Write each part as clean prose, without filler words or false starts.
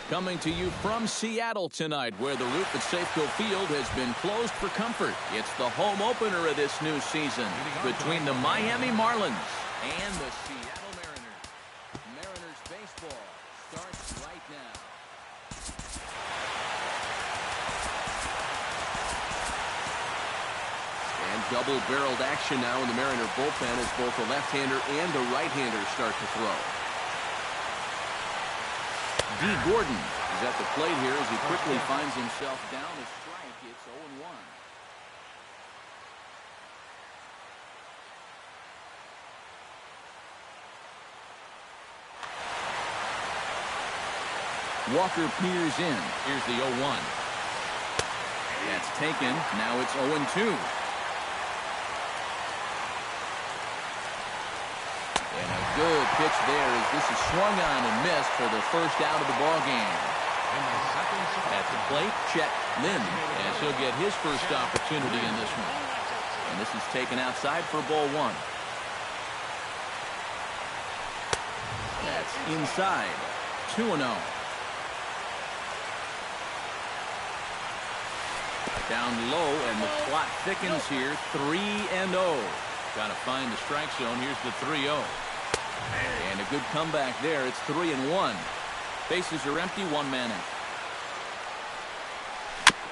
Coming to you from Seattle tonight, where the roof at Safeco Field has been closed for comfort. It's the home opener of this new season between the Miami Marlins and the Seattle Mariners. Mariners baseball starts right now. And double-barreled action now in the Mariner bullpen as both the left-hander and the right-hander start to throw. D. Gordon is at the plate here as he quickly finds himself down a strike. It's 0-1. Walker peers in. Here's the 0-1. That's taken. Now it's 0-2. And a good pitch there as this is swung on and missed for the first out of the ball game. At the plate, Chet Lynn, as he'll get his first opportunity in this one. And this is taken outside for ball one. That's inside. 2-0. Down low, and the clock thickens here. 3-0. Got to find the strike zone. Here's the 3-0. And a good comeback there. It's 3-1. Bases are empty. One man out.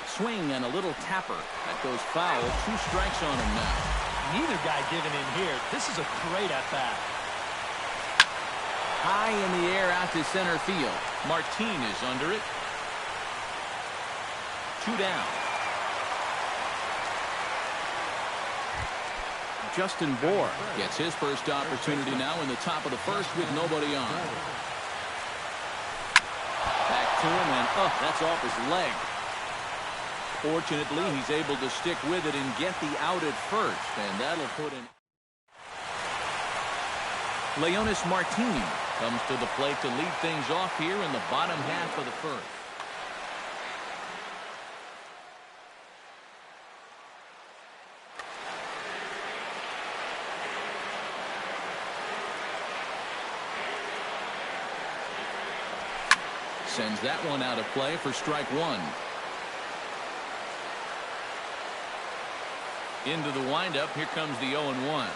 Swing and a little tapper. That goes foul. 2 strikes on him now. Neither guy giving in here. This is a great at-bat. High in the air out to center field. Martin is under it. 2 down. Justin Bour gets his first opportunity now in the top of the first with nobody on. Back to him, and that's off his leg. Fortunately, he's able to stick with it and get the out at first, and that'll put in. Leonis Martin comes to the plate to lead things off here in the bottom half of the first. Sends that one out of play for strike one. Into the windup. Here comes the 0-1.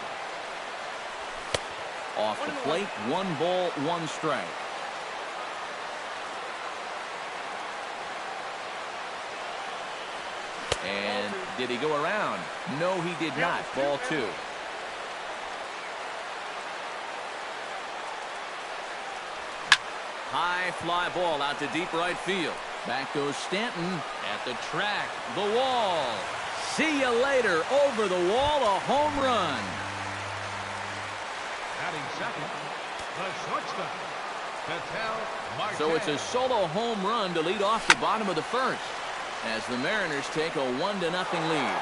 Off the plate. 1 ball, 1 strike. And did he go around? No, he did not. Ball 2. High fly ball out to deep right field. Back goes Stanton at the track. The wall. See you later. Over the wall. A home run. Batting second, the shortstop. So it's a solo home run to lead off the bottom of the first as the Mariners take a 1-0 lead.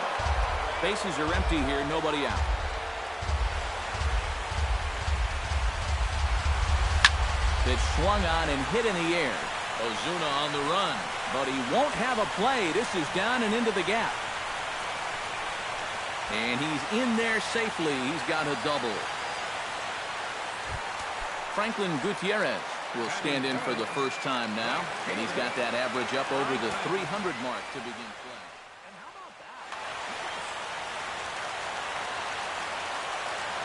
Bases are empty here. Nobody out. It's swung on and hit in the air. Ozuna on the run, but he won't have a play. This is down and into the gap. And he's in there safely. He's got a double. Franklin Gutierrez will stand in for the first time now, and he's got that average up over the 300 mark to begin play.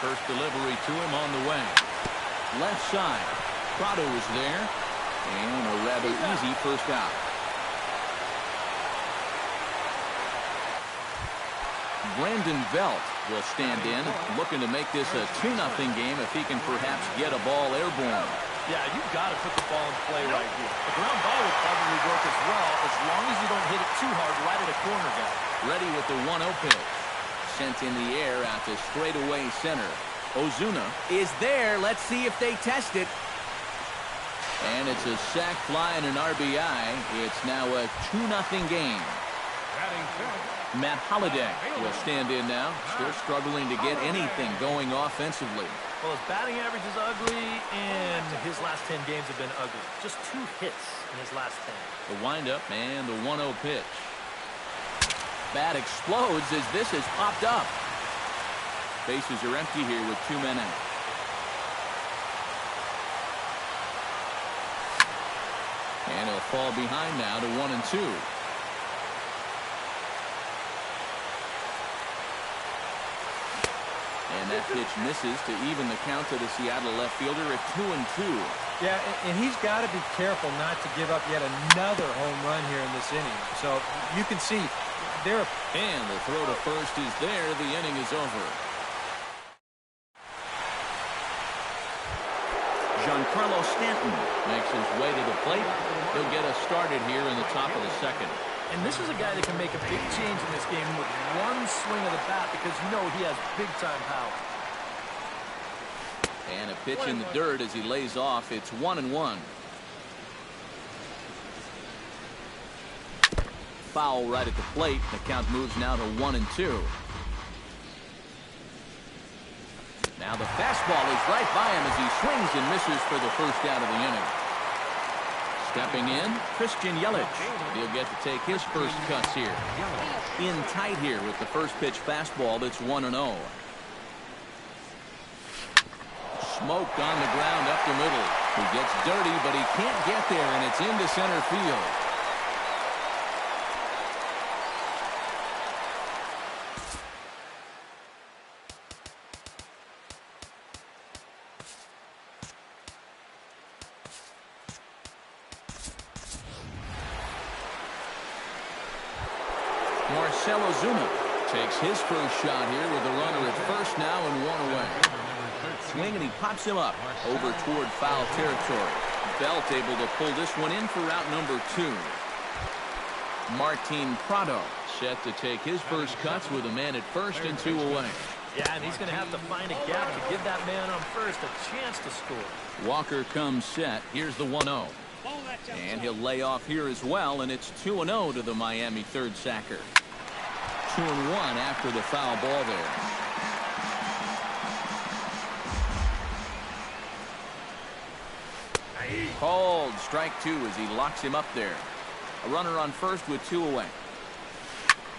First delivery to him on the way. Left side. Prado is there, and a rather easy first out. Brandon Belt will stand in, looking to make this a 2-0 game if he can perhaps get a ball airborne. Yeah, you've got to put the ball in play right here. A ground ball would probably work as well, as long as you don't hit it too hard right at a corner guy. Ready with the 1-0 pitch. Sent in the air out to straightaway center. Ozuna is there. Let's see if they test it. And it's a sac fly and an RBI. It's now a 2-0 game. Matt Holliday will stand in now. Still struggling to get anything going offensively. Well, his batting average is ugly, and his last 10 games have been ugly. Just 2 hits in his last 10. The windup and the 1-0 pitch. Bat explodes as this has popped up. Bases are empty here with 2 men out. And he'll fall behind now to 1-2. And that pitch misses to even the count to the Seattle left fielder at 2-2. Yeah, and he's got to be careful not to give up yet another home run here in this inning. So you can see there. And the throw to first is there. The inning is over. Giancarlo Stanton makes his way to the plate. He'll get us started here in the top of the second. And this is a guy that can make a big change in this game with one swing of the bat because you know he has big-time power. And a pitch in the dirt as he lays off. It's 1-1. Foul right at the plate. The count moves now to 1-2. Now the fastball is right by him as he swings and misses for the first out of the inning. Stepping in, Christian Yelich. He'll get to take his first cuts here. In tight here with the first pitch fastball. That's 1-0. Smoked on the ground up the middle. He gets dirty, but he can't get there, and it's into center field. Marcell Ozuna takes his first shot here with a runner at first now and one away. Swing and he pops him up over toward foul territory. Belt able to pull this one in for out number 2. Martin Prado set to take his first cuts with a man at first and 2 away. Yeah, and he's going to have to find a gap to give that man on first a chance to score. Walker comes set. Here's the 1-0. And he'll lay off here as well, and it's 2-0 to the Miami third sacker. 2-1 after the foul ball there. Called strike 2 as he locks him up there. A runner on first with 2 away.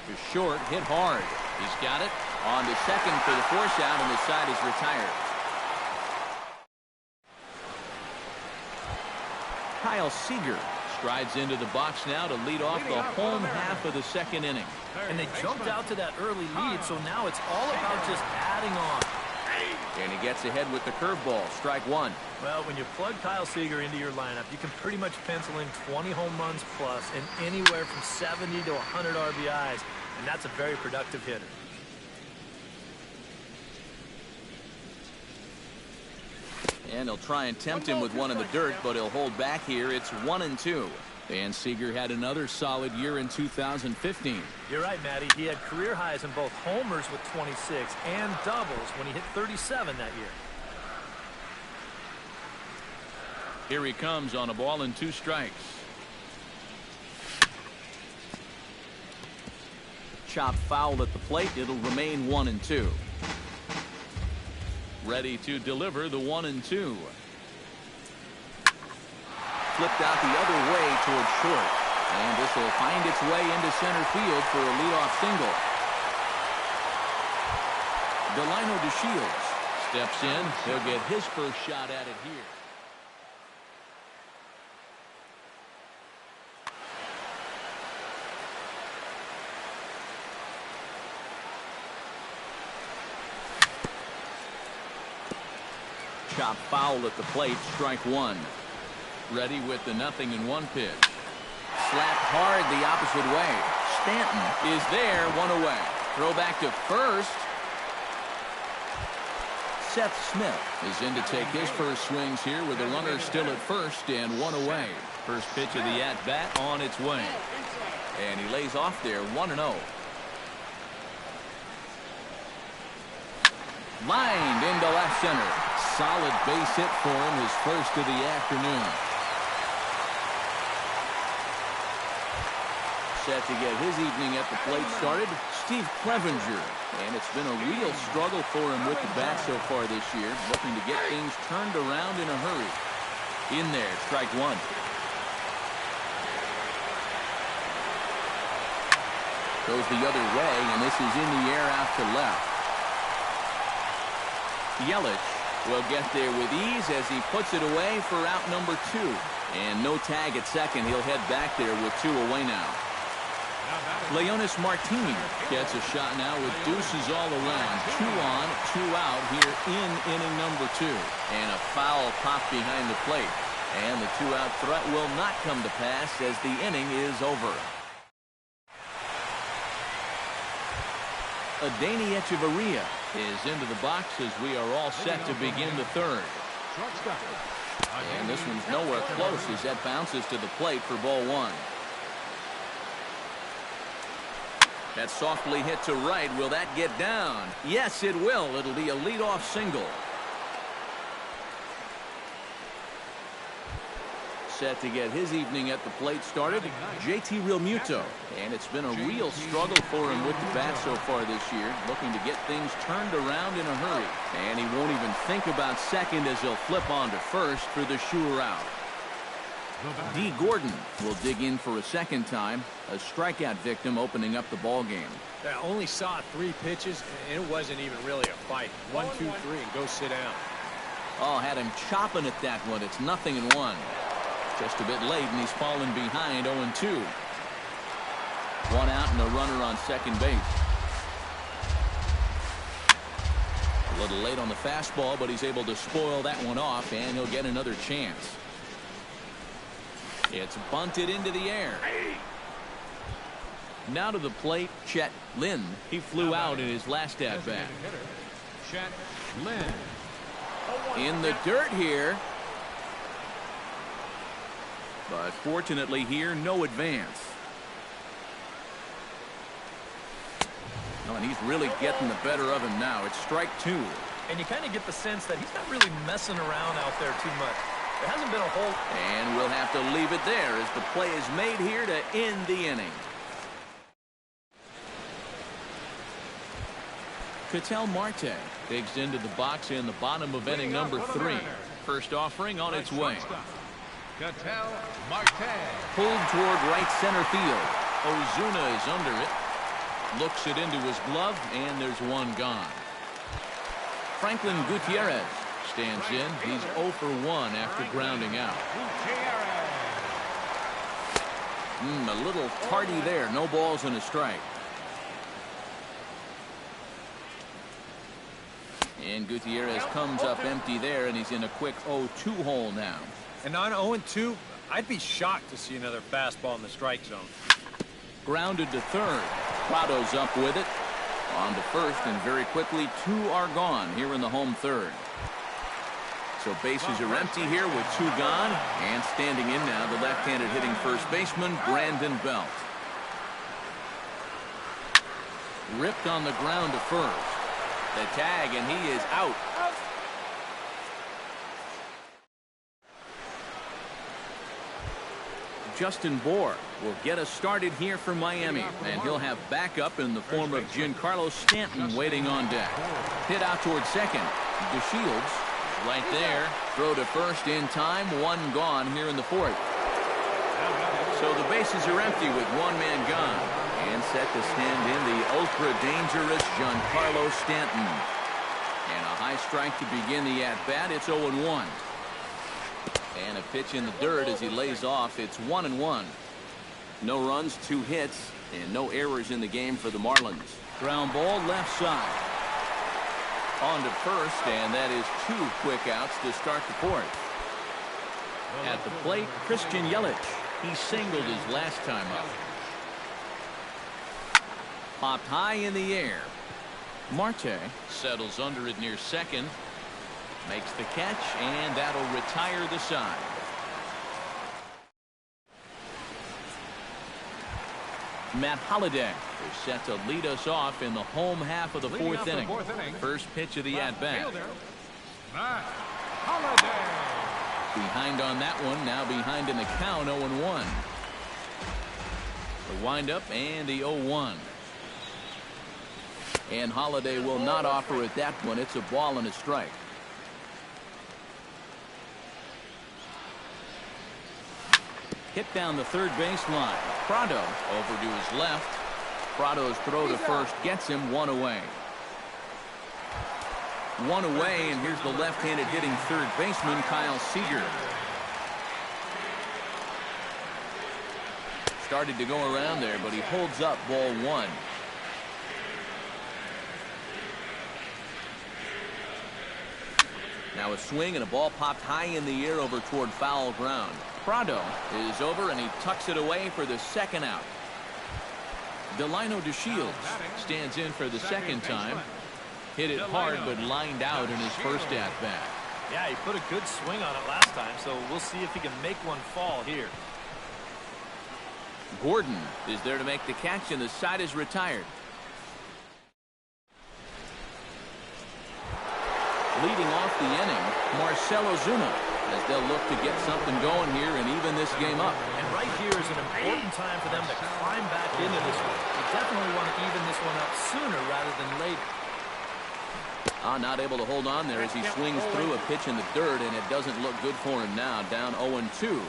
To short, hit hard. He's got it. On to second for the force out, and the side is retired. Kyle Seager strides into the box now to lead off the home half of the second inning. And they jumped out to that early lead, so now it's all about just adding on. And he gets ahead with the curveball. Strike 1. Well, when you plug Kyle Seager into your lineup, you can pretty much pencil in 20 home runs plus and anywhere from 70 to 100 RBIs, and that's a very productive hitter. And he'll try and tempt him with one in the dirt, but he'll hold back here. It's 1-2. And Seager had another solid year in 2015. You're right, Matty. He had career highs in both homers with 26 and doubles when he hit 37 that year. Here he comes on a ball and 2 strikes. Chop foul at the plate. It'll remain 1-2. Ready to deliver the 1-2. Flipped out the other way towards short. And this will find its way into center field for a leadoff single. Delino DeShields steps in. He'll get his first shot at it here. Chop foul at the plate. Strike 1. Ready with the 0-1 pitch. Slapped hard the opposite way. Stanton is there, 1 away. Throw back to first. Seth Smith is in to take his first swings here with the runner still at first and 1 away. First pitch of the at-bat on its way. And he lays off there, 1-0. Lined into left center. Solid base hit for him, his first of the afternoon. Set to get his evening at the plate started, Steve Clevenger. And it's been a real struggle for him with the bat so far this year, looking to get things turned around in a hurry. In there, strike 1. Goes the other way, and this is in the air out to left. Yelich will get there with ease as he puts it away for out number 2. And no tag at second. He'll head back there with 2 away now. Leonis Martin gets a shot now with deuces all around. 2 on, 2 out here in inning number 2. And a foul pop behind the plate. And the 2-out threat will not come to pass as the inning is over. Adeiny Echeverria is into the box as we are all set to begin the third. And this one's nowhere close as that bounces to the plate for ball 1. That's softly hit to right. Will that get down? Yes, it will. It'll be a leadoff single. Set to get his evening at the plate started, JT Realmuto. And it's been a real struggle for him with the bat so far this year, looking to get things turned around in a hurry. And he won't even think about second as he'll flip on to first for the sure out. D. Gordon will dig in for a second time, a strikeout victim opening up the ball game. I only saw 3 pitches, and it wasn't even really a fight. 1, 2, 3, and go sit down. Oh, had him chopping at that one. It's 0-1. Just a bit late, and he's fallen behind 0-2. 1 out and a runner on second base. A little late on the fastball, but he's able to spoil that one off, and he'll get another chance. It's bunted into the air. Now to the plate, Chet Lynn. He flew out in his last at-bat. Chet Lynn. In the dirt here. But fortunately here, no advance. Oh, and he's really getting the better of him now. It's strike 2. And you kind of get the sense that he's not really messing around out there too much. There hasn't been a whole... And we'll have to leave it there as the play is made here to end the inning. Ketel Marte digs into the box in the bottom of inning number 3. First offering on its way. Ketel Marte. Pulled toward right center field. Ozuna is under it. Looks it into his glove, and there's one gone. Franklin Gutierrez stands in. He's 0 for 1 after grounding out. A little tardy there. No balls and a strike. And Gutierrez comes up empty there, and he's in a quick 0-2 hole now. And on 0-2, I'd be shocked to see another fastball in the strike zone. Grounded to third. Prado's up with it. On to first, and very quickly 2 are gone here in the home third. So bases are empty here with 2 gone, and standing in now the left-handed hitting first baseman Brandon Belt. Ripped on the ground to first. The tag, and he is out. Justin Bour will get us started here for Miami, and he'll have backup in the form of Giancarlo Stanton waiting on deck. Hit out towards second. DeShields right there. Throw to first in time. 1 gone here in the 4th. So the bases are empty with 1 man gone. And set to stand in the ultra-dangerous Giancarlo Stanton. And a high strike to begin the at-bat. It's 0-1. And a pitch in the dirt as he lays off. It's 1-1. No runs, 2 hits, and no errors in the game for the Marlins. Ground ball left side. On to first, and that is 2 quick outs to start the 4th. At the plate, Christian Yelich. He singled his last time up. Popped high in the air. Marte settles under it near second. Makes the catch, and that'll retire the side. Matt Holliday is set to lead us off in the home half of the 4th inning. First pitch of the at-bat. Matt Holliday. Behind on that one, now behind in the count, 0-1. The windup and the 0-1. And Holliday will not offer at that one. It's a ball and a strike. Hit down the third baseline. Prado over to his left. Prado's throw to first gets him 1 away. 1 away, and here's the left-handed hitting third baseman Kyle Seager. Started to go around there, but he holds up ball one. Now a swing and a ball popped high in the air over toward foul ground. Prado is over and he tucks it away for the second out. Delino DeShields stands in for the second time. Hit it hard but lined out in his first at-bat. Yeah, he put a good swing on it last time, so we'll see if he can make one fall here. Gordon is there to make the catch, and the side is retired. Leading off the inning, Marcell Ozuna, as they'll look to get something going here and even this game up. And right here is an important time for them to climb back into this one. They definitely want to even this one up sooner rather than later. Not able to hold on there as he swings through a pitch in the dirt, and it doesn't look good for him now, down 0-2.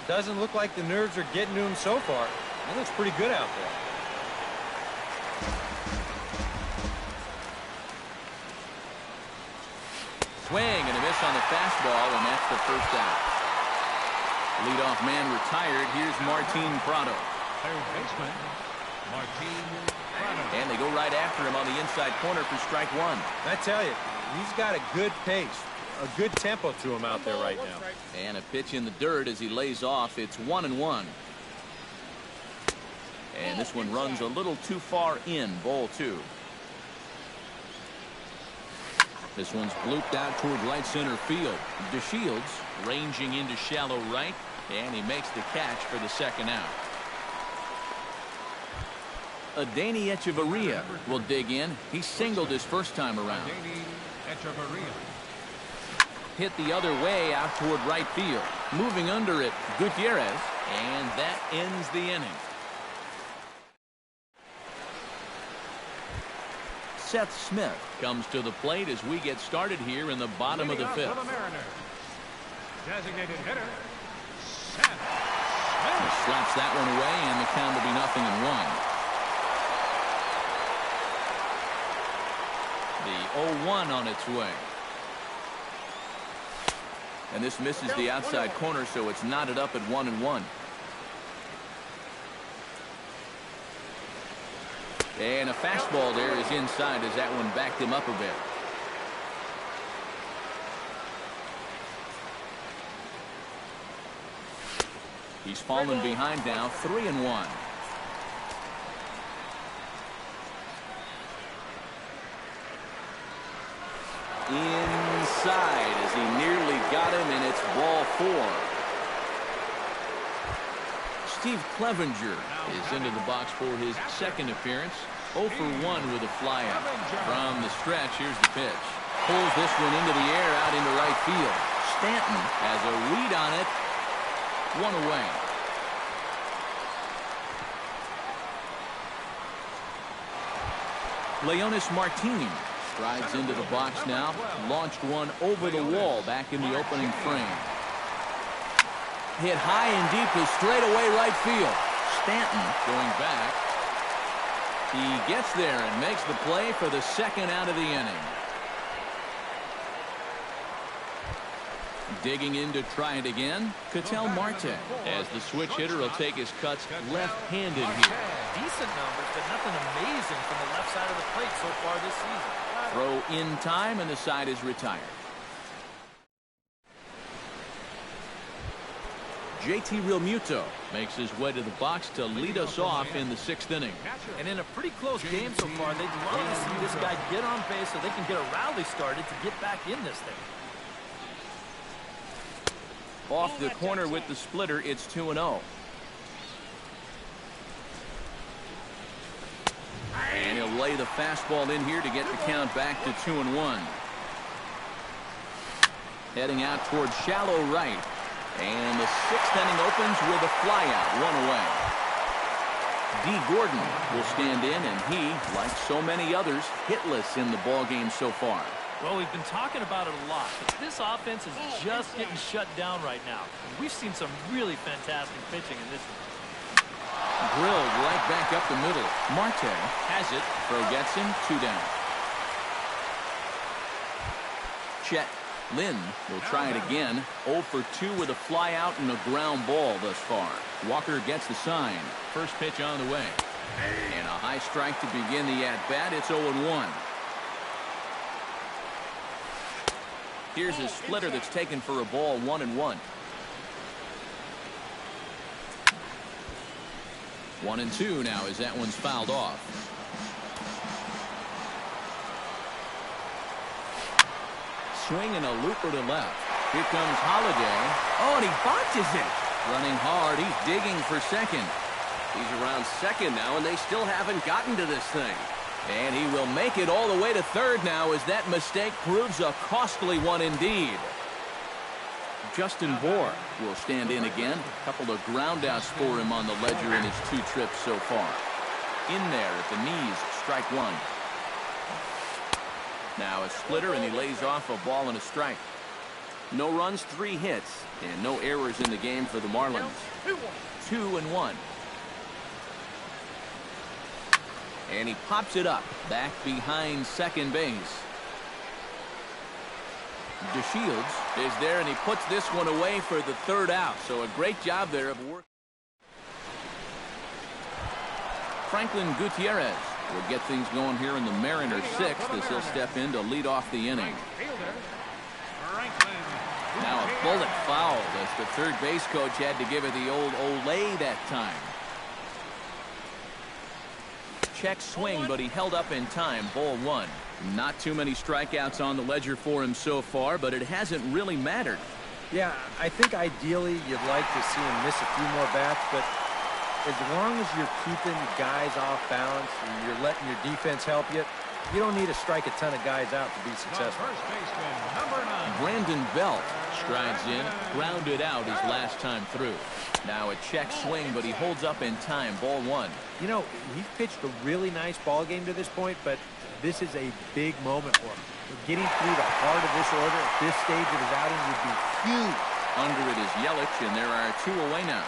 Doesn't look like the nerves are getting to him so far. It looks pretty good out there. Swing and a miss on the fastball, and that's the first out. Leadoff man retired. Here's Martin Prado. Third baseman, Martin Prado. And they go right after him on the inside corner for strike one. I tell you, he's got a good pace, a good tempo to him out there right now. And a pitch in the dirt as he lays off. It's 1-1. And this one runs a little too far in, ball two. This one's blooped out toward right center field. DeShields ranging into shallow right, and he makes the catch for the second out. Adeiny Echeverria will dig in. He singled his first time around. Adeiny Echeverria. Hit the other way out toward right field. Moving under it, Gutierrez, and that ends the inning. Seth Smith comes to the plate as we get started here in the bottom of the fifth. For the Mariners, designated hitter, Seth He Smith. slaps that one away, and the count will be 0-1. The 0-1 on its way. And this misses the outside corner, so it's knotted up at 1-1. And a fastball there is inside as that one backed him up a bit. He's fallen behind now, 3-1. Inside as he nearly got him, and it's ball four. Steve Clevenger is into the box for his second appearance. 0 for 1 with a flyout. From the stretch, here's the pitch. Pulls this one into the air out into right field. Stanton has a read on it. One away. Leonis Martin strides into the box now. Launched one over the wall back in the opening frame. Hit high and deep to straightaway right field. Stanton going back. He gets there and makes the play for the second out of the inning. Digging in to try it again, Ketel Marte, as the switch hitter will take his cuts left-handed here. Decent numbers, but nothing amazing from the left side of the plate so far this season. Throw in time, and the side is retired. JT Realmuto makes his way to the box to lead us off in the sixth inning. And in a pretty close game so far, they'd love to see this guy get on base so they can get a rally started to get back in this thing. Off the corner with the splitter, it's 2-0. And he'll lay the fastball in here to get the count back to 2-1. Heading out towards shallow right. And the sixth inning opens with a flyout, one away. D. Gordon will stand in, and he, like so many others, hitless in the ballgame so far. Well, we've been talking about it a lot, but this offense is just getting shut down right now. And we've seen some really fantastic pitching in this one. Drilled right back up the middle. Marte has it. Throw gets him, 2 down. Chet Lynn will try it again. 0 for 2 with a fly out and a ground ball thus far. Walker gets the sign. First pitch on the way. And a high strike to begin the at-bat. It's 0-1. Here's a splitter that's taken for a ball. 1-1. 1-2 now as that one's fouled off. Swing and a looper to left. Here comes Holiday. Oh, and he botches it. Running hard. He's digging for second. He's around second now, and they still haven't gotten to this thing. And he will make it all the way to third now as that mistake proves a costly one indeed. Justin Bohr will stand in again. A couple of groundouts for him on the ledger in his 2 trips so far. In there at the knees, strike 1. Now a splitter, and he lays off a ball and a strike. No runs, 3 hits, and no errors in the game for the Marlins. 2-1. And he pops it up back behind second base. DeShields is there, and he puts this one away for the 3rd out. So a great job there of work. Franklin Gutierrez will get things going here in the Mariners 6th as he'll step in to lead off the inning. Now a bullet foul as the third base coach had to give it the old Olay that time. Check swing, but he held up in time. Ball 1. Not too many strikeouts on the ledger for him so far, but it hasn't really mattered. Yeah, I think ideally you'd like to see him miss a few more bats, but as long as you're keeping guys off balance and you're letting your defense help you, you don't need to strike a ton of guys out to be successful. Brandon Belt strides in, grounded out his last time through. Now a check swing, but he holds up in time. Ball 1. You know, he's pitched a really nice ball game to this point, but this is a big moment for him. Getting through the heart of this order at this stage of his outing would be huge. Under it is Yelich, and there are 2 away now.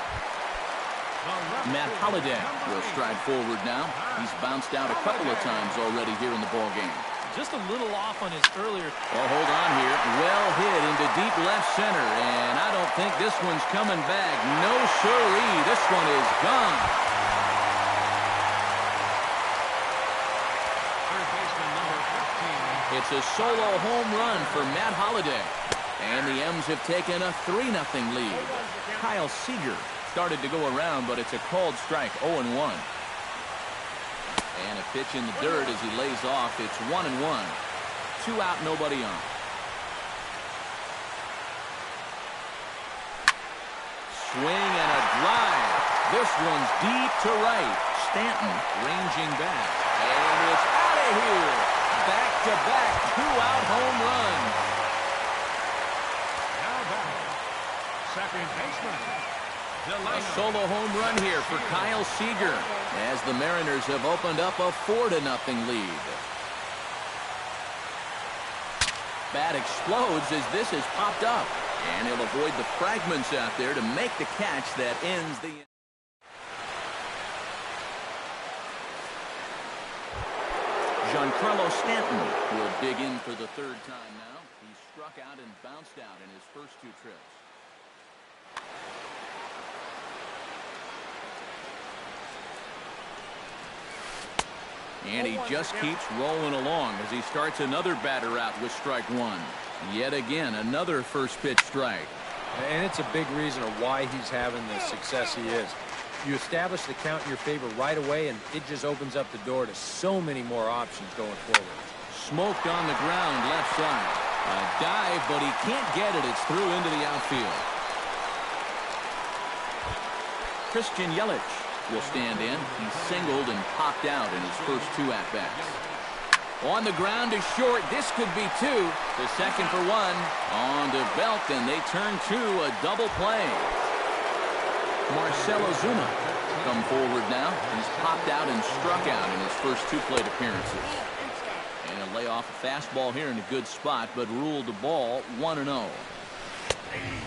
Matt Holliday will stride forward now. He's bounced out a couple of times already here in the ball game. Just a little off on his earlier. Well, hold on here. Well hit into deep left center, and I don't think this one's coming back. No siree. This one is gone. It's a solo home run for Matt Holliday, and the M's have taken a 3-0 lead. Kyle Seager started to go around, but it's a called strike. 0-1. And a pitch in the dirt as he lays off. It's 1-1. 2 out, nobody on. Swing and a drive. This one's deep to right. Stanton ranging back. And it's out of here. Back-to-back 2-out home runs. Now back, second baseman. A solo home run here for Kyle Seager as the Mariners have opened up a 4-0 lead. Bat explodes as this has popped up, and he'll avoid the fragments out there to make the catch that ends the inning. Giancarlo Stanton will dig in for the 3rd time now. He struck out and bounced out in his first 2 trips. And he just keeps rolling along as he starts another batter out with strike 1. Yet again, another first pitch strike. And it's a big reason of why he's having the success he is. You establish the count in your favor right away, and it just opens up the door to so many more options going forward. Smoked on the ground left side. A dive, but he can't get it. It's through into the outfield. Christian Yelich will stand in. He singled and popped out in his first 2 at-bats. On the ground to short. This could be 2. The second for 1. On to Belt, and they turn to a double play. Marcell Ozuna come forward now. He's popped out and struck out in his first 2 plate appearances. And he'll lay off a fastball here in a good spot, but ruled the ball 1-0.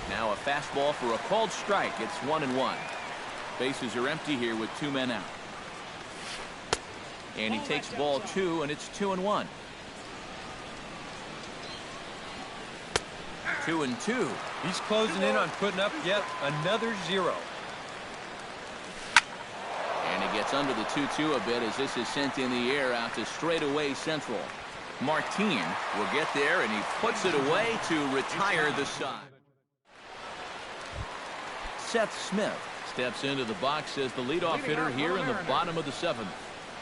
Now a fastball for a called strike. It's 1-1. Bases are empty here with 2 men out. And he takes ball 2, and it's 2-1. 2-2. He's closing in on putting up yet another 0. And he gets under the 2-2 a bit as this is sent in the air out to straightaway central. Martin will get there, and he puts it away to retire the side. Seth Smith steps into the box as the leadoff hitter here in the bottom of the 7th.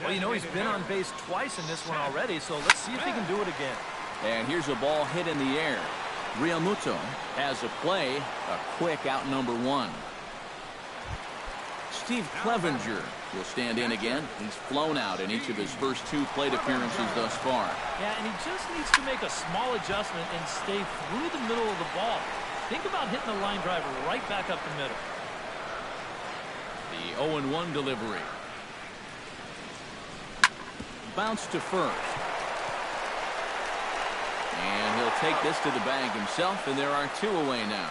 Well, you know, he's been on base twice in this one already, so let's see if he can do it again. And here's a ball hit in the air. Realmuto has a play, a quick out number 1. Steve Clevenger will stand in again. He's flown out in each of his first 2 plate appearances thus far. Yeah, and he just needs to make a small adjustment and stay through the middle of the ball. Think about hitting the line driver right back up the middle. The 0-1 delivery. Bounce to first. And he'll take this to the bag himself, and there are 2 away now.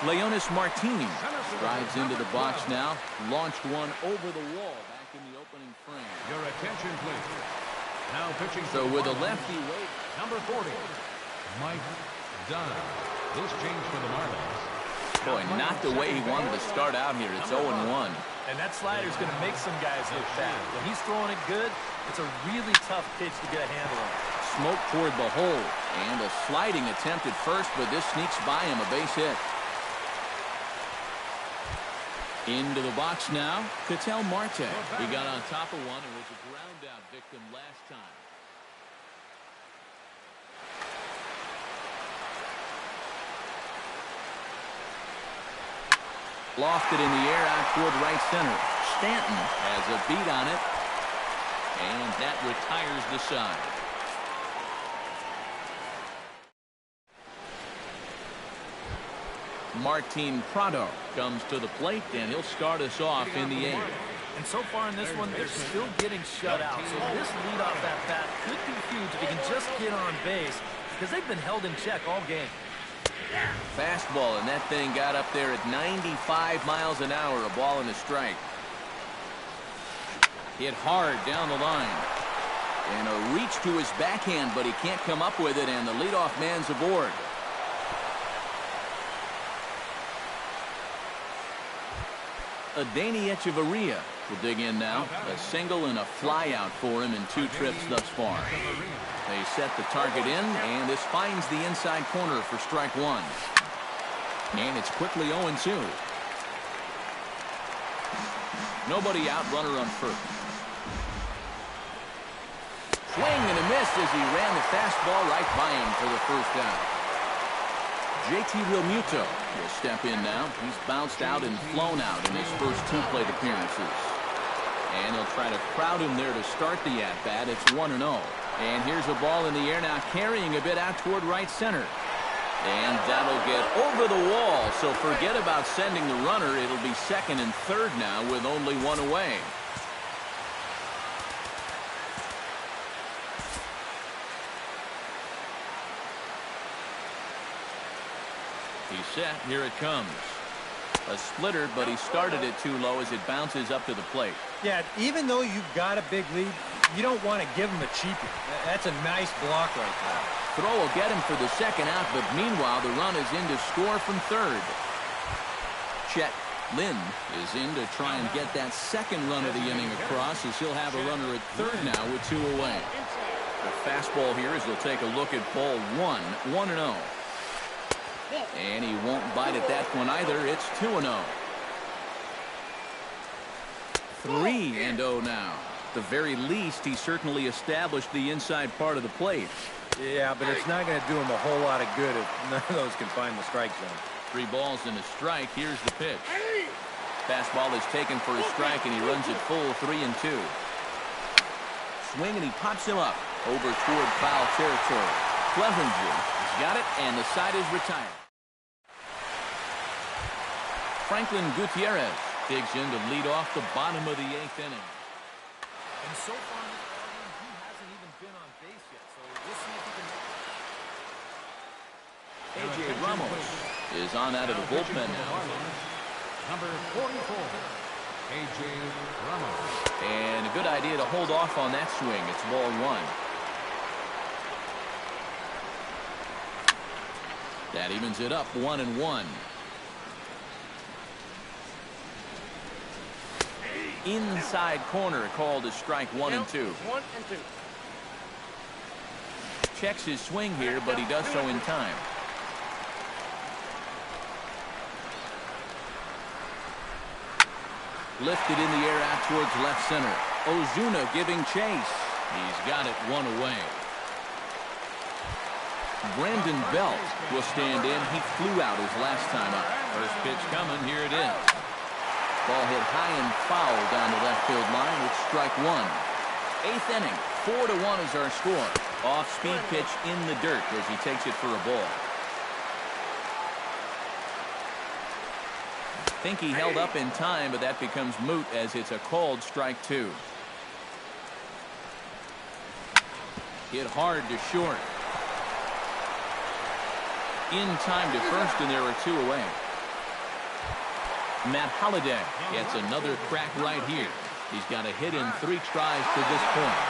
Leonis Martin strides into the box now. Launched one over the wall back in the opening frame. Your attention, please. Now pitching. So with a lefty wait. Number 40, Mike Dunn. This change for the Marlins. Boy, not the way he wanted to start out here. It's 0-1. And that slider's going to make some guys look bad. When he's throwing it good, it's a really tough pitch to get a handle on. Smoke toward the hole. And a sliding attempt at first, but this sneaks by him, a base hit. Into the box now, Ketel Marte. He got on top of one and was a ground-out victim last time. Lofted in the air out toward right center. Stanton has a beat on it, and that retires the side. Martin Prado comes to the plate, and he'll start us off in the 8th. And so far in this one, they're still getting shut out. So this leadoff at-bat could be huge if he can just get on base, because they've been held in check all game. Fastball, and that thing got up there at 95 miles an hour, a ball and a strike. Hit hard down the line. And a reach to his backhand, but he can't come up with it, and the leadoff man's aboard. Adeiny Echeverria will dig in now. A single and a fly out for him in 2 trips thus far. They set the target in, and this finds the inside corner for strike 1. And it's quickly 0-2. Nobody out, runner on first. Swing and a miss as he ran the fastball right by him for the first out. JT Realmuto will step in now. He's bounced out and flown out in his first 2 plate appearances. And they'll try to crowd him there to start the at-bat. It's 1-0. And here's a ball in the air now, carrying a bit out toward right center. And that'll get over the wall. So forget about sending the runner. It'll be 2nd and 3rd now with only 1 away. He's set. Here it comes. A splitter, but he started it too low as it bounces up to the plate. Yeah, even though you've got a big lead, you don't want to give him a cheapie. That's a nice block right there. Throw will get him for the 2nd out, but meanwhile the run is in to score from 3rd. Chet Lynn is in to try and get that 2nd run of the inning across, as he'll have a runner at 3rd now with 2 away. The fastball here as he'll take a look at ball 1, 1-0. And he won't bite at that one either. It's 2-0. 3-0 now. At the very least, he certainly established the inside part of the plate. Yeah, but it's not going to do him a whole lot of good if none of those can find the strike zone. 3 balls and a strike. Here's the pitch. Fastball is taken for a strike, and he runs it full 3-2. Swing, and he pops him up over toward foul territory. Clevenger has got it, and the side is retired. Franklin Gutierrez digs in to lead off the bottom of the 8th inning. And so far in this game, he hasn't even been on base yet, so we'll see if he can. A.J. Ramos is on out of the bullpen now. Number 44, A.J. Ramos. And a good idea to hold off on that swing. It's ball 1. That evens it up 1-1. Inside corner called as strike 1 and 2. 1 and 2. Checks his swing here, but he does so in time. Lifted in the air out towards left center. Ozuna giving chase. He's got it one away. Brandon Belt will stand in. He flew out his last time up. First pitch coming. Here it is. Ball hit high and foul down the left field line with strike 1. 8th inning. 4-1 is our score. Off-speed pitch in the dirt as he takes it for a ball. Think he held up in time, but that becomes moot as it's a called strike 2. Hit hard to short. In time to first, and there are 2 away. Matt Holliday gets another crack right here. He's got a hit in 3 tries to this point.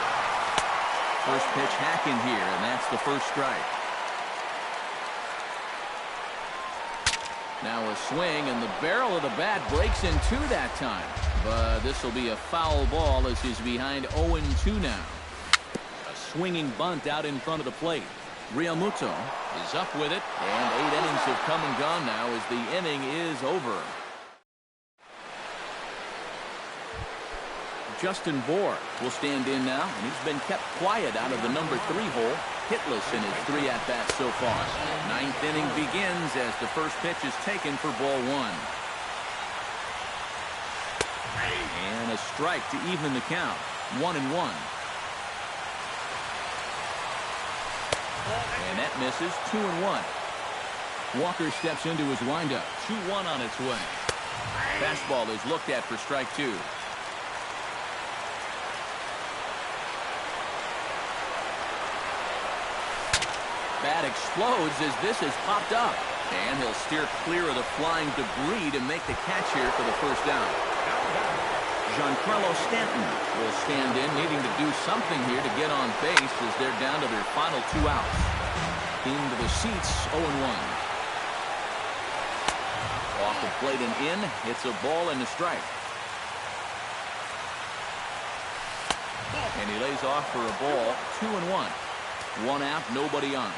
First pitch hacking here, and that's the first strike. Now a swing, and the barrel of the bat breaks in 2 that time. But this will be a foul ball as he's behind 0-2 now. A swinging bunt out in front of the plate. Realmuto is up with it, and 8 innings have come and gone now as the inning is over. Justin Bour will stand in now, and he's been kept quiet out of the number 3 hole, hitless in his 3 at-bats so far. 9th inning begins as the first pitch is taken for ball 1. And a strike to even the count, 1-1. And that misses, 2-1. Walker steps into his windup, 2-1 on its way. Fastball is looked at for strike 2. Bat explodes as this has popped up. And he'll steer clear of the flying debris to make the catch here for the first down. Giancarlo Stanton will stand in, needing to do something here to get on base as they're down to their final 2 outs. Into the seats, 0-1. Off the plate and in, it's a ball and a strike. And he lays off for a ball, 2-1. 1 out, nobody on.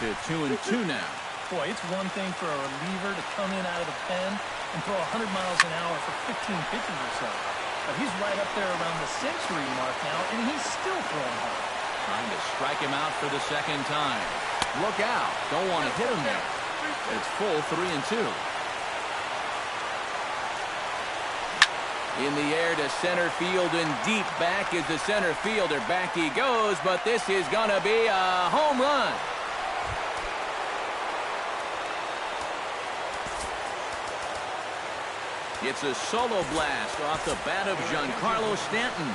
To 2-2 now. Boy, it's one thing for a reliever to come in out of the pen and throw 100 miles an hour for 15 pitches or so. But he's right up there around the century mark now, and he's still throwing hard. Trying to strike him out for the second time. Look out. Don't want to hit him there. It's full 3-2. In the air to center field and deep. Back is the center fielder. Back he goes, but this is going to be a home run. It's a solo blast off the bat of Giancarlo Stanton.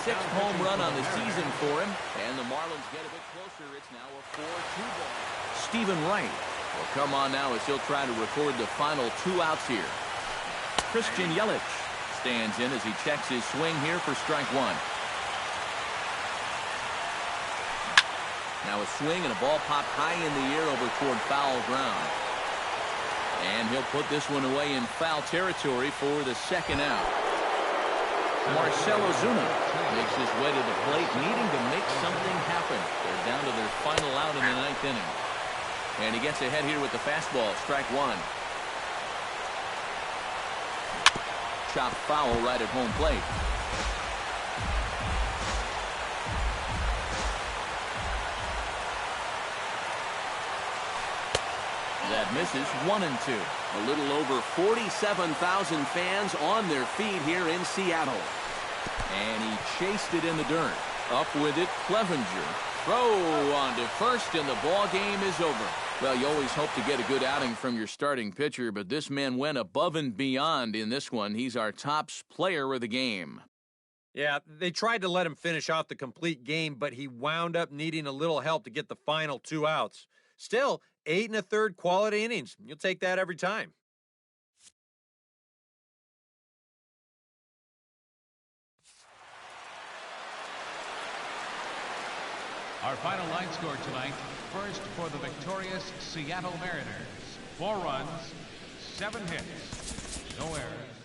6th home run on the season for him. And the Marlins get a bit closer. It's now a 4-2 ball. Stephen Wright will come on now as he'll try to record the final 2 outs here. Christian Yelich stands in as he checks his swing here for strike 1. Now a swing and a ball popped high in the air over toward foul ground. And he'll put this one away in foul territory for the second out. Marcell Ozuna makes his way to the plate, needing to make something happen. They're down to their final out in the 9th inning. And he gets ahead here with the fastball, strike 1. Chopped foul right at home plate. That misses, 1-2. A little over 47,000 fans on their feet here in Seattle. And he chased it in the dirt. Up with it, Clevenger. Throw on to first, and the ball game is over. Well, you always hope to get a good outing from your starting pitcher, but this man went above and beyond in this one. He's our top player of the game. Yeah, they tried to let him finish off the complete game, but he wound up needing a little help to get the final 2 outs. Still, 8 1/3 quality innings. You'll take that every time. Our final line score tonight, first for the victorious Seattle Mariners. 4 runs, 7 hits, no errors.